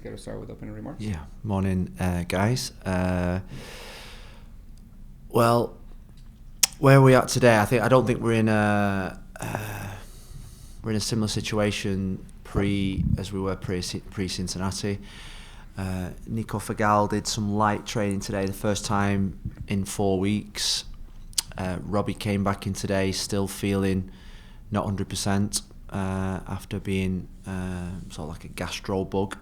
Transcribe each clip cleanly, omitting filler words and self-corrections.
please get us started with opening remarks. Yeah, morning, guys. Well, where we are today, I don't think we're in a similar situation as we were pre Cincinnati. Nico Fagal did some light training today, the first time in 4 weeks. Robbie came back in today, still feeling not 100% after being sort of like a gastro bug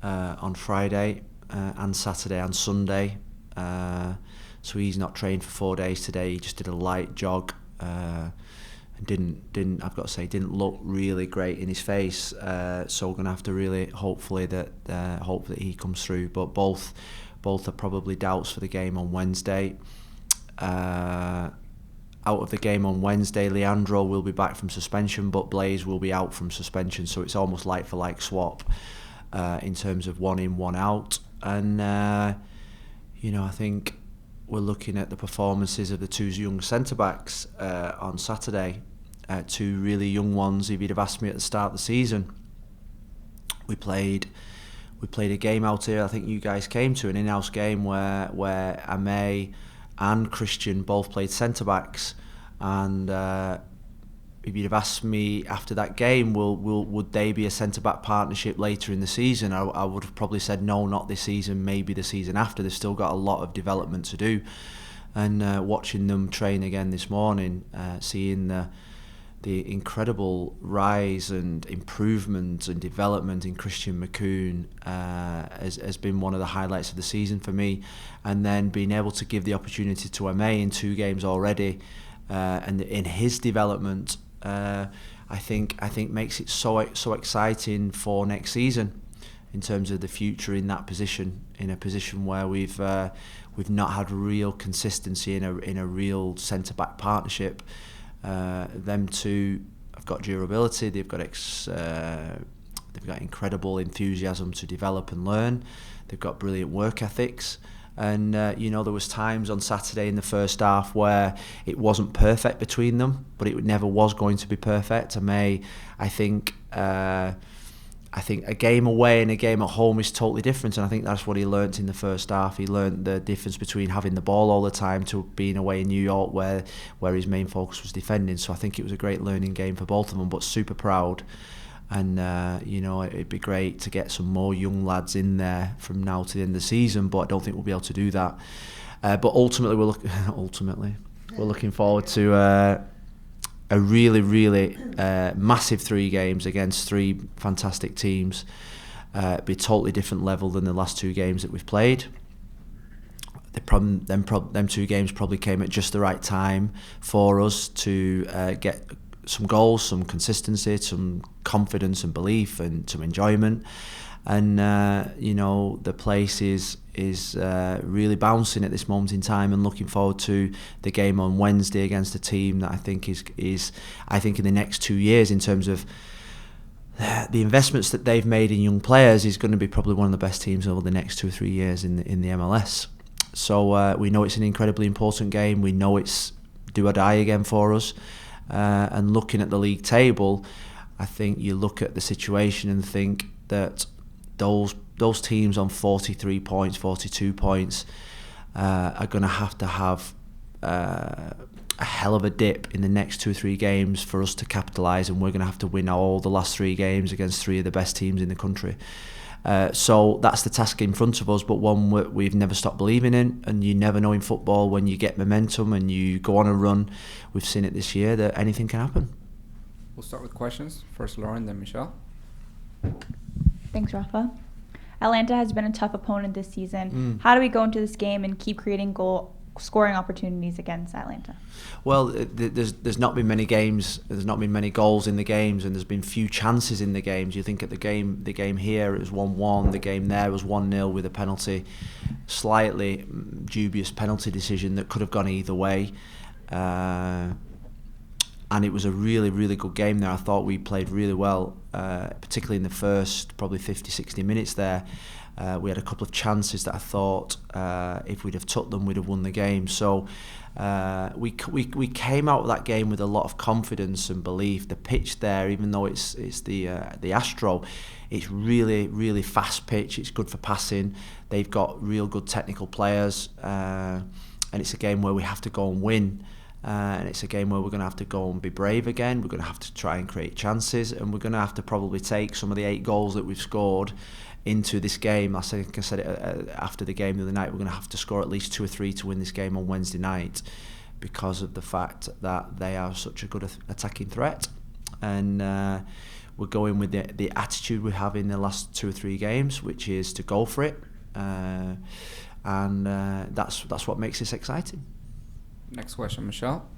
on Friday and Saturday and Sunday. So he's not trained for 4 days today. He just did a light jog. Didn't I've got to say, didn't look really great in his face. So we're gonna have to really hope that he comes through. But both are probably doubts for the game on Wednesday. Out of the game on Wednesday, Leandro will be back from suspension, but Blaise will be out from suspension. So it's almost like for like swap in terms of one in, one out. And I think we're looking at the performances of the two young centre-backs on Saturday. Two really young ones. If you'd have asked me at the start of the season, we played a game out here. I think you guys came to an in-house game where Ame and Christian both played centre-backs. And if you'd have asked me after that game, would they be a centre-back partnership later in the season? I would have probably said no, not this season, maybe the season after. They've still got a lot of development to do. And watching them train again this morning, seeing the incredible rise and improvement and development in Christian McCoon has been one of the highlights of the season for me. And then being able to give the opportunity to Ame in 2 games already, and in his development, I think makes it so exciting for next season in terms of the future in that position, in a position where we've not had real consistency in a real centre back partnership. Them two have got durability. They've got incredible enthusiasm to develop and learn. They've got brilliant work ethics. And there was times on Saturday in the first half where it wasn't perfect between them, but it never was going to be perfect. I think a game away and a game at home is totally different, and I think that's what he learnt in the first half. He learnt the difference between having the ball all the time to being away in New York where his main focus was defending. So I think it was a great learning game for both of them, but super proud. And it'd be great to get some more young lads in there from now to the end of the season, but I don't think we'll be able to do that. But ultimately we're looking forward to a really, really massive 3 games against 3 fantastic teams. Be a totally different level than the last 2 games that we've played. Them 2 games probably came at just the right time for us to get some goals, some consistency, some confidence and belief, and some enjoyment. And the place is really bouncing at this moment in time, and looking forward to the game on Wednesday against a team that I think is I think in the next 2 years, in terms of the investments that they've made in young players, is going to be probably one of the best teams over the next 2 or 3 years in the MLS. So we know it's an incredibly important game. We know it's do or die again for us. And looking at the league table, I think you look at the situation and think that those teams on 43 points, 42 points are going to have a hell of a dip in the next 2 or 3 games for us to capitalise, and we're going to have to win all the last 3 games against 3 of the best teams in the country. So that's the task in front of us, but one we've never stopped believing in. And you never know in football, when you get momentum and you go on a run, we've seen it this year, that anything can happen. We'll start with questions. First Lauren, then Michelle. Thanks, Rafa. Atlanta has been a tough opponent this season. How do we go into this game and keep creating scoring opportunities against Atlanta? Well, there's not been many games. There's not been many goals in the games, and there's been few chances in the games. You think at the game here it was 1-1. The game there was 1-0 with a penalty, slightly dubious penalty decision that could have gone either way. And it was a really, really good game there. I thought we played really well, particularly in the first probably 50, 60 minutes there. We had a couple of chances that I thought if we'd have took them, we'd have won the game. So we came out of that game with a lot of confidence and belief. The pitch there, even though it's the Astro, it's really, really fast pitch. It's good for passing. They've got real good technical players, and it's a game where we have to go and win. And it's a game where we're going to have to go and be brave again. We're going to have to try and create chances, and we're going to have to probably take some of the 8 goals that we've scored into this game. I think I said it after the game the other night. We're going to have to score at least 2 or 3 to win this game on Wednesday night, because of the fact that they are such a good attacking threat. And we're going with the attitude we have in the last 2 or 3 games, which is to go for it, and that's what makes this exciting. Next question, Michelle.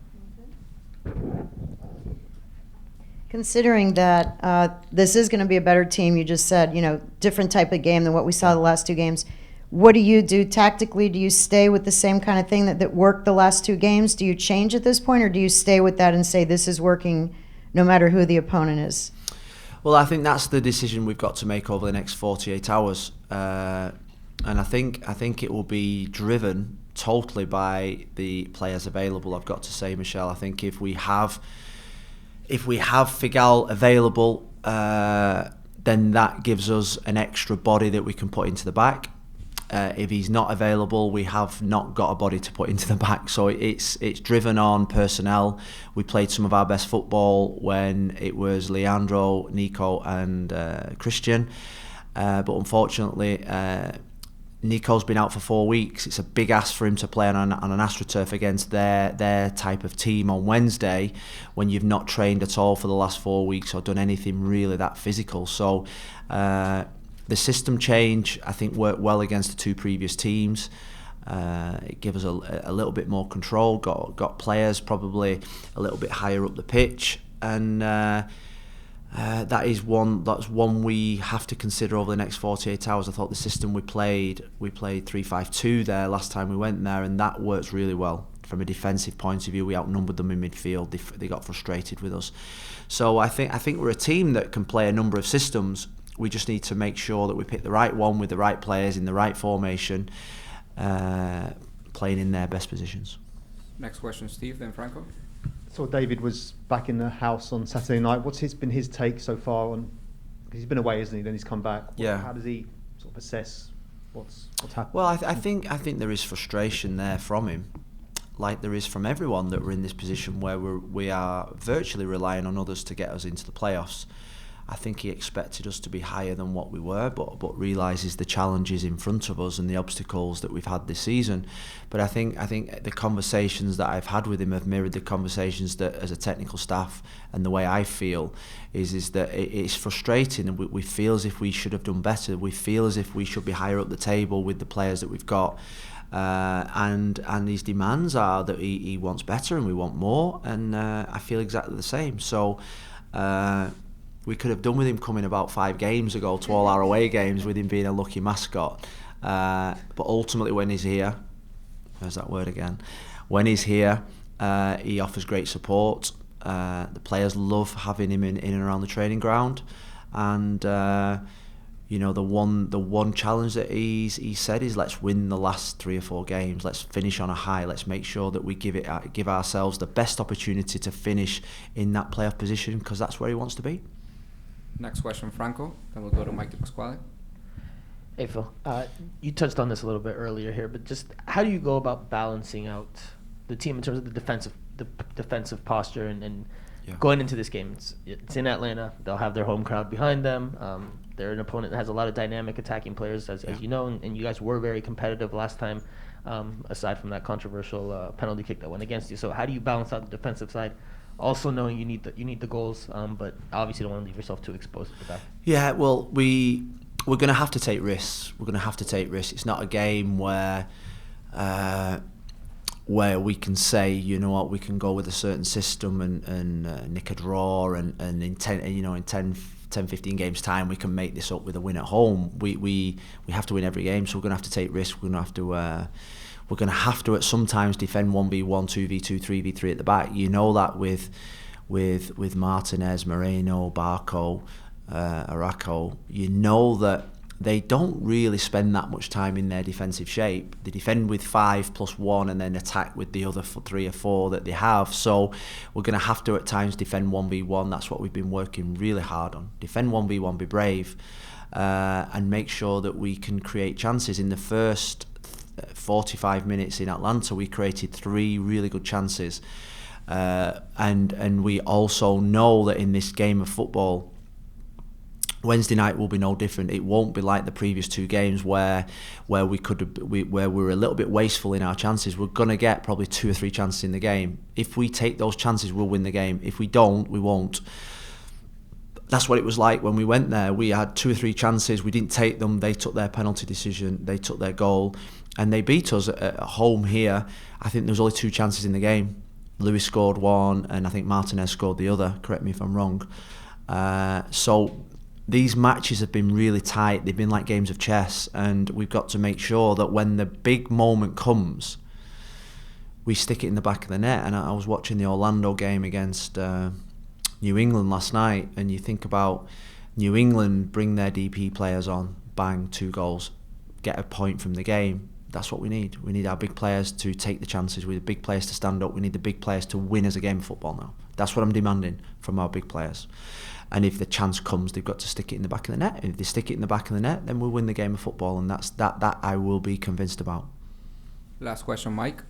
Considering that this is going to be a better team, you just said, different type of game than what we saw the last 2 games. What do you do tactically? Do you stay with the same kind of thing that worked the last 2 games? Do you change at this point, or do you stay with that and say this is working no matter who the opponent is? Well, I think that's the decision we've got to make over the next 48 hours. And I think it will be driven totally by the players available. I've got to say, Michelle, I think if we have Figal available, then that gives us an extra body that we can put into the back. If he's not available, we have not got a body to put into the back. So it's driven on personnel. We played some of our best football when it was Leandro, Nico and Christian. But unfortunately, Nico's been out for 4 weeks. It's a big ask for him to play on an AstroTurf against their type of team on Wednesday, when you've not trained at all for the last 4 weeks or done anything really that physical. So the system change, I think, worked well against the 2 previous teams. It gave us a little bit more control, got players probably a little bit higher up the pitch, and that's one we have to consider over the next 48 hours. I thought the system we played 3-5-2 there last time we went there, and that works really well. From a defensive point of view, we outnumbered them in midfield. They got frustrated with us. So I think we're a team that can play a number of systems. We just need to make sure that we pick the right one with the right players in the right formation, playing in their best positions. Next question, Steve, then Franco. So David was back in the house on Saturday night. What's been his take so far on? Because he's been away, isn't he? Then he's come back. Yeah. How does he sort of assess what's happened? Well, I think there is frustration there from him, like there is from everyone that we're in this position where we are virtually relying on others to get us into the playoffs. I think he expected us to be higher than what we were, but realises the challenges in front of us and the obstacles that we've had this season. But I think the conversations that I've had with him have mirrored the conversations that, as a technical staff, and the way I feel is that it's frustrating, and we feel as if we should have done better. We feel as if we should be higher up the table with the players that we've got. And his demands are that he wants better and we want more, and I feel exactly the same. So we could have done with him coming about 5 games ago to all our away games with him being a lucky mascot. But ultimately when he's here, there's that word again, when he's here, he offers great support. The players love having him in and around the training ground. And the one challenge that he said is, let's win the last 3 or 4 games. Let's finish on a high. Let's make sure that we give ourselves the best opportunity to finish in that playoff position, because that's where he wants to be. Next question, Franco. Then we'll go to Mike DePasquale. Hey Phil, you touched on this a little bit earlier here, but just how do you go about balancing out the team in terms of the defensive posture and going into this game? It's in Atlanta. They'll have their home crowd behind them. They're an opponent that has a lot of dynamic attacking players, as you know, and you guys were very competitive last time, aside from that controversial penalty kick that went against you. So how do you balance out the defensive side, also knowing you need the goals, but obviously don't want to leave yourself too exposed at the back? Yeah, well, we're going to have to take risks. It's not a game where we can say, you know what, we can go with a certain system and nick a draw, and in 10, 15 games time we can make this up with a win at home. We have to win every game, so we're going to have to take risks. We're going to have to at sometimes defend 1v1, 2v2, 3v3 at the back. You know that with Martinez, Moreno, Barco, Araco, you know that they don't really spend that much time in their defensive shape. They defend with 5+1 and then attack with the other 3 or 4 that they have. So we're going to have to at times defend 1v1. That's what we've been working really hard on. Defend 1v1, be brave, and make sure that we can create chances. In the first 45 minutes in Atlanta, we created 3 really good chances. And we also know that in this game of football, Wednesday night will be no different. It won't be like the previous 2 games where we were a little bit wasteful in our chances. We're going to get probably 2 or 3 chances in the game. If we take those chances, we'll win the game. If we don't, we won't. That's what it was like when we went there. We had 2 or 3 chances. We didn't take them. They took their penalty decision. They took their goal. And they beat us at home here. I think there was only 2 chances in the game. Lewis scored 1 and I think Martinez scored the other. Correct me if I'm wrong. So these matches have been really tight. They've been like games of chess, and we've got to make sure that when the big moment comes, we stick it in the back of the net. And I was watching the Orlando game against New England last night, and you think about New England bring their DP players on, bang, 2 goals, get a point from the game. That's what we need. We need our big players to take the chances. We need the big players to stand up. We need the big players to win us a game of football now. That's what I'm demanding from our big players. And if the chance comes, they've got to stick it in the back of the net. If they stick it in the back of the net, then we'll win the game of football, and that I will be convinced about. Last question, Mike.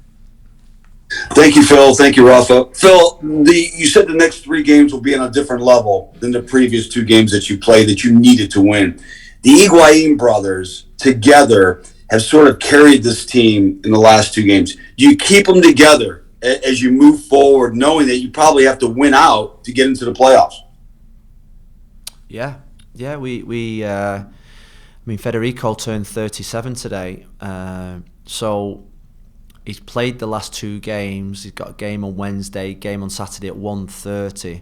Thank you, Phil. Thank you, Rafa. Phil, you said the next 3 games will be on a different level than the previous 2 games that you played that you needed to win. The Higuain brothers together have sort of carried this team in the last 2 games. Do you keep them together as you move forward, knowing that you probably have to win out to get into the playoffs? Yeah. I mean, Federico turned 37 today, so he's played the last 2 games. He's got a game on Wednesday, game on Saturday at 1:30.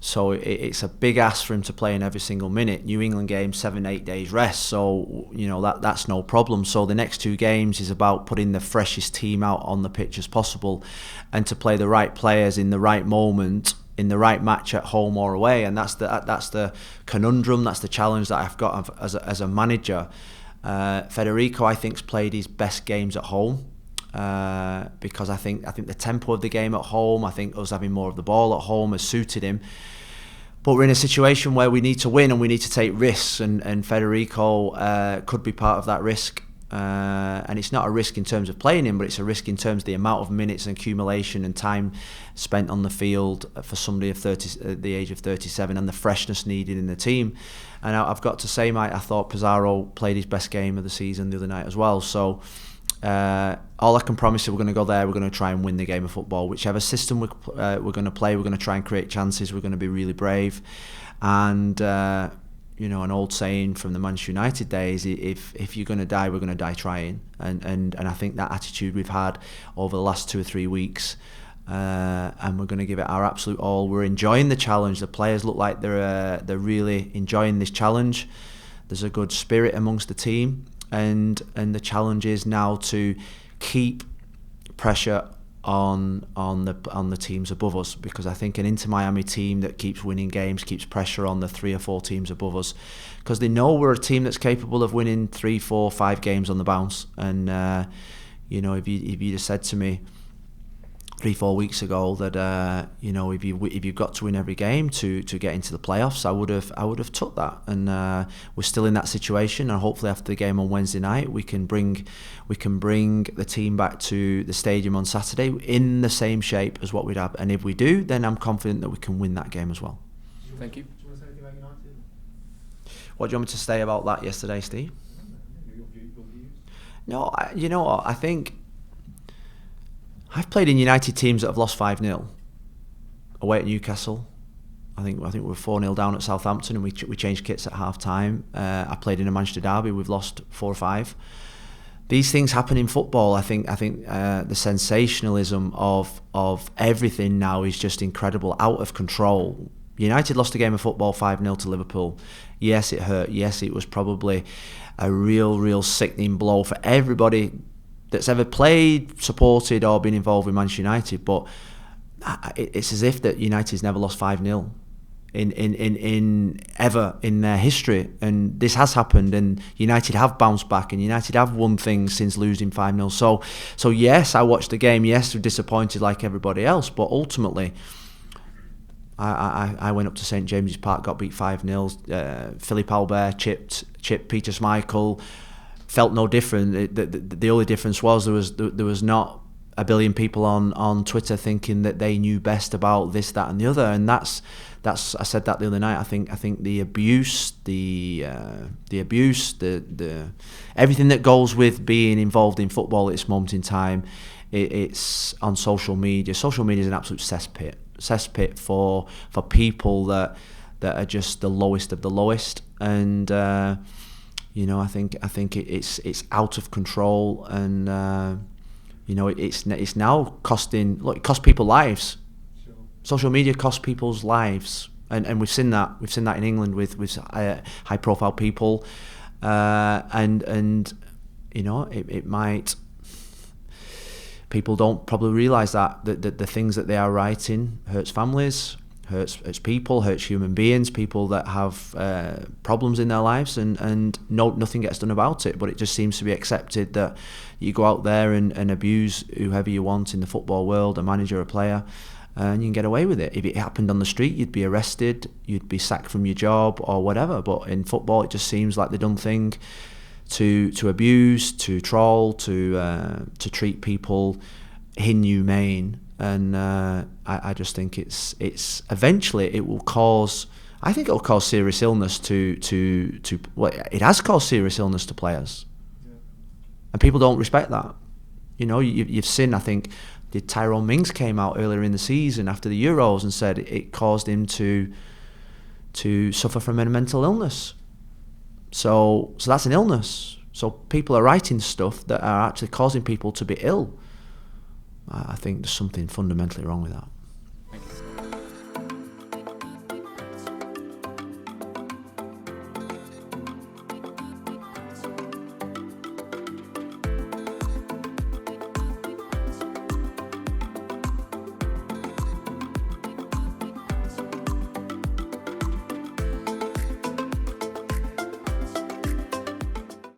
So it's a big ask for him to play in every single minute. New England game, 7-8 days rest, so that's no problem. So the next 2 games is about putting the freshest team out on the pitch as possible, and to play the right players in the right moment, in the right match at home or away. And that's the conundrum. That's the challenge that I've got as a manager. Federico, I think, has played his best games at home. Because I think the tempo of the game at home, I think us having more of the ball at home has suited him. But we're in a situation where we need to win and we need to take risks, and Federico could be part of that risk. And it's not a risk in terms of playing him, but it's a risk in terms of the amount of minutes and accumulation and time spent on the field for somebody of the age of 37, and the freshness needed in the team. And I've got to say, Mike, I thought Pizarro played his best game of the season the other night as well. So all I can promise is we're going to go there, we're going to try and win the game of football. Whichever system we're going to play, we're going to try and create chances, we're going to be really brave. And an old saying from the Manchester United days, if you're going to die, we're going to die trying. And I think that attitude we've had over the last 2 or 3 weeks, and we're going to give it our absolute all. We're enjoying the challenge. The players look like they're really enjoying this challenge. There's a good spirit amongst the team. And the challenge is now to keep pressure on the teams above us, because I think an Inter Miami team that keeps winning games keeps pressure on the 3 or 4 teams above us, because they know we're a team that's capable of winning 3, 4, 5 games on the bounce. And if you'd have said to me 3-4 weeks ago that if you've got to win every game to get into the playoffs, I would have took that. And we're still in that situation, and hopefully after the game on Wednesday night we can bring the team back to the stadium on Saturday in the same shape as what we'd have. And if we do, then I'm confident that we can win that game as well. Thank you. What do you want me to say about that yesterday, Steve? No, I think I've played in United teams that have lost 5-0 away at Newcastle. I think we were 4-0 down at Southampton, and we changed kits at half time. I played in a Manchester derby. We've lost 4 or 5. These things happen in football. I think the sensationalism of everything now is just incredible, out of control. United lost a game of football 5-0 to Liverpool. Yes, it hurt. Yes, it was probably a real sickening blow for everybody that's ever played, supported, or been involved with Manchester United. But it's as if that United's never lost 5-0. in ever in their history, and this has happened, and United have bounced back, and United have won things since losing 5-0. So yes, I watched the game. Yes, we're disappointed like everybody else, but ultimately, I went up to St James's Park, got beat 5-0. Philippe Albert chipped Peter Schmeichel, felt no different. The only difference was there was not a billion people on Twitter thinking that they knew best about this, that, and the other, and that's I said that the other night. I think the abuse, the everything that goes with being involved in football at this moment in time, it's on social media. Social media is an absolute cesspit for people that are just the lowest of the lowest, and you know, I think it's out of control, and you know, it's now costing. Look, it costs people lives. Sure. Social media costs people's lives, and we've seen that. We've seen that in England with high profile people, and you know, it might. People don't probably realise that the things that they are writing hurts families, hurts people, hurts human beings, people that have problems in their lives, and nothing gets done about it. But it just seems to be accepted that you go out there and abuse whoever you want in the football world, a manager, a player, and you can get away with it. If it happened on the street, you'd be arrested, you'd be sacked from your job or whatever. But in football, it just seems like the done thing to abuse, to troll, to treat people inhumane. And I just think it's eventually it will cause. I think it will cause serious illness to well, it has caused serious illness to players, and people don't respect that. You know, you've seen. I think Tyrone Mings came out earlier in the season after the Euros and said it caused him to suffer from a mental illness. So that's an illness. So people are writing stuff that are actually causing people to be ill. I think there's something fundamentally wrong with that.